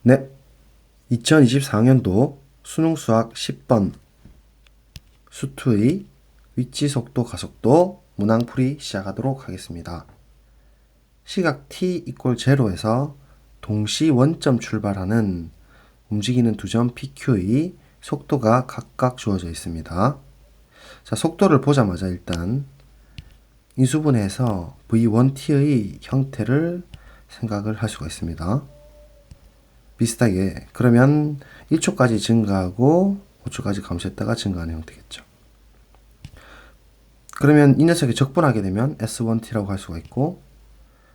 네, 2024학년도 수능 수학 10번 수투의 위치, 속도, 가속도 문항풀이 시작하도록 하겠습니다. 시각 t = 0에서 동시 원점 출발하는 움직이는 두 점 PQ의 속도가 각각 주어져 있습니다. 자, 속도를 보자마자 일단 인수분해해서 V1t의 형태를 생각을 할 수가 있습니다. 비슷하게 그러면 1초까지 증가하고 5초까지 감소했다가 증가하는 형태겠죠. 그러면 이 녀석이 적분하게 되면 S1t라고 할 수가 있고,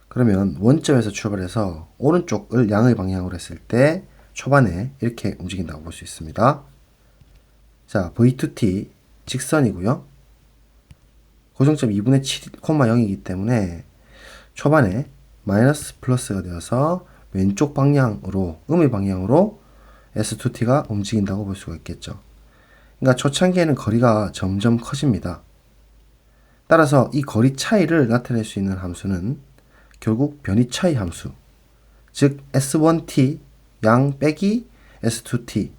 그러면 원점에서 출발해서 오른쪽을 양의 방향으로 했을 때 초반에 이렇게 움직인다고 볼 수 있습니다. 자, V2t 직선이고요. 고정점 2분의 7, 0이기 때문에 초반에 마이너스 플러스가 되어서 왼쪽 방향으로, 음의 방향으로 S2t가 움직인다고 볼 수가 있겠죠. 그러니까 초창기에는 거리가 점점 커집니다. 따라서 이 거리 차이를 나타낼 수 있는 함수는 결국 변이 차이 함수, 즉 S1t 양 빼기 S2t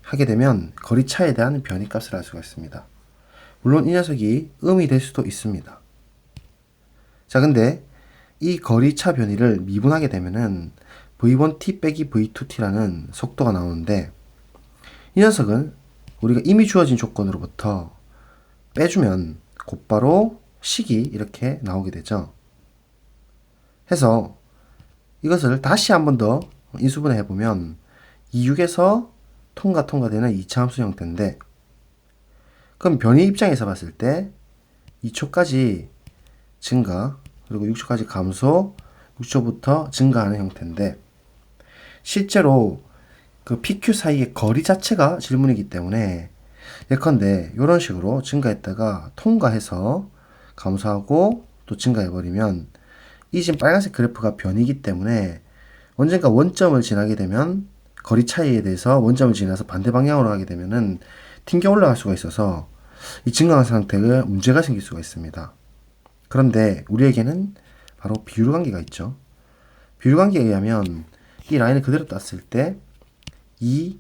하게 되면 거리 차이에 대한 변이 값을 알 수가 있습니다. 물론 이 녀석이 음이 될 수도 있습니다. 자, 근데 이 거리차 변이를 미분하게 되면은 V1t 빼기 V2t라는 속도가 나오는데, 이 녀석은 우리가 이미 주어진 조건으로부터 빼주면 곧바로 식이 이렇게 나오게 되죠. 해서 이것을 다시 한 번 더 인수분해 해보면 2,6에서 통과되는 2차 함수 형태인데, 그럼 변이 입장에서 봤을 때 2초까지 증가, 그리고 6초까지 감소, 6초부터 증가하는 형태인데, 실제로 그 PQ 사이의 거리 자체가 질문이기 때문에 예컨대 이런 식으로 증가했다가 통과해서 감소하고 또 증가해버리면 이 지금 빨간색 그래프가 변이기 때문에 언젠가 원점을 지나게 되면 거리 차이에 대해서 원점을 지나서 반대 방향으로 가게 되면은 튕겨 올라갈 수가 있어서 이 증가한 상태에 문제가 생길 수가 있습니다. 그런데 우리에게는 바로 비율 관계가 있죠. 비율 관계에 의하면 이 라인을 그대로 땄을 때 2,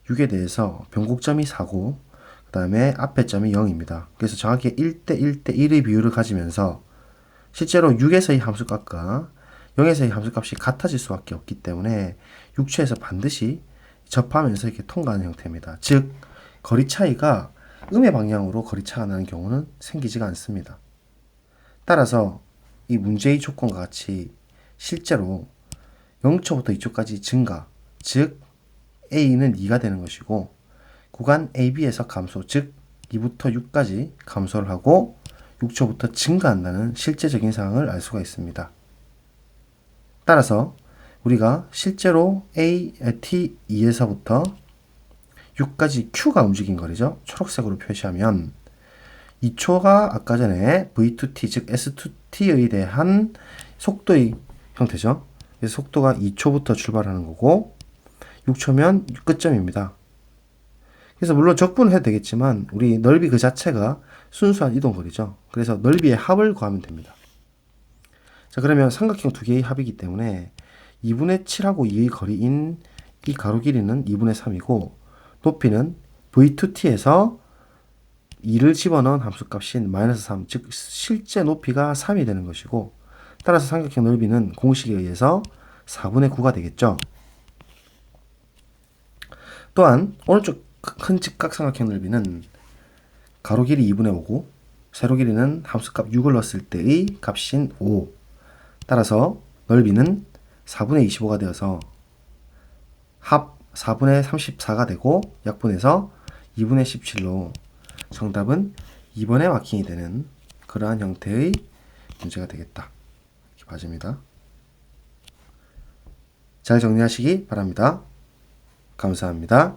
6에 대해서 변곡점이 4고 그 다음에 앞에 점이 0입니다. 그래서 정확히 1대 1대 1의 비율을 가지면서 실제로 6에서의 함수값과 0에서의 함수값이 같아질 수밖에 없기 때문에 6초에서 반드시 접하면서 이렇게 통과하는 형태입니다. 즉 거리 차이가 음의 방향으로 거리 차가 나는 경우는 생기지가 않습니다. 따라서 이 문제의 조건과 같이 실제로 0초부터 2초까지 증가, 즉 A는 2가 되는 것이고, 구간 AB에서 감소, 즉 2부터 6까지 감소를 하고 6초부터 증가한다는 실제적인 상황을 알 수가 있습니다. 따라서 우리가 실제로 T2에서부터 6까지 Q가 움직인 거리죠. 초록색으로 표시하면 2초가 아까 전에 V2t, 즉 S2t에 대한 속도의 형태죠. 그래서 속도가 2초부터 출발하는 거고 6초면 끝점입니다. 그래서 물론 적분을 해도 되겠지만 우리 넓이 그 자체가 순수한 이동거리죠. 그래서 넓이의 합을 구하면 됩니다. 자, 그러면 삼각형 두 개의 합이기 때문에 2분의 7하고 2의 거리인 이 가로 길이는 2분의 3이고 높이는 V2t에서 2를 집어넣은 함수값인 마이너스 3, 즉 실제 높이가 3이 되는 것이고, 따라서 삼각형 넓이는 공식에 의해서 4분의 9가 되겠죠. 또한 오른쪽 큰 직각삼각형 넓이는 가로 길이 2분의 5고 세로 길이는 함수값 6을 넣었을 때의 값인 5. 따라서 넓이는 4분의 25가 되어서 합 4분의 34가 되고 약분해서 2분의 17로 정답은 2번에 마킹이 되는 그러한 형태의 문제가 되겠다. 이렇게 맞습니다. 잘 정리하시기 바랍니다. 감사합니다.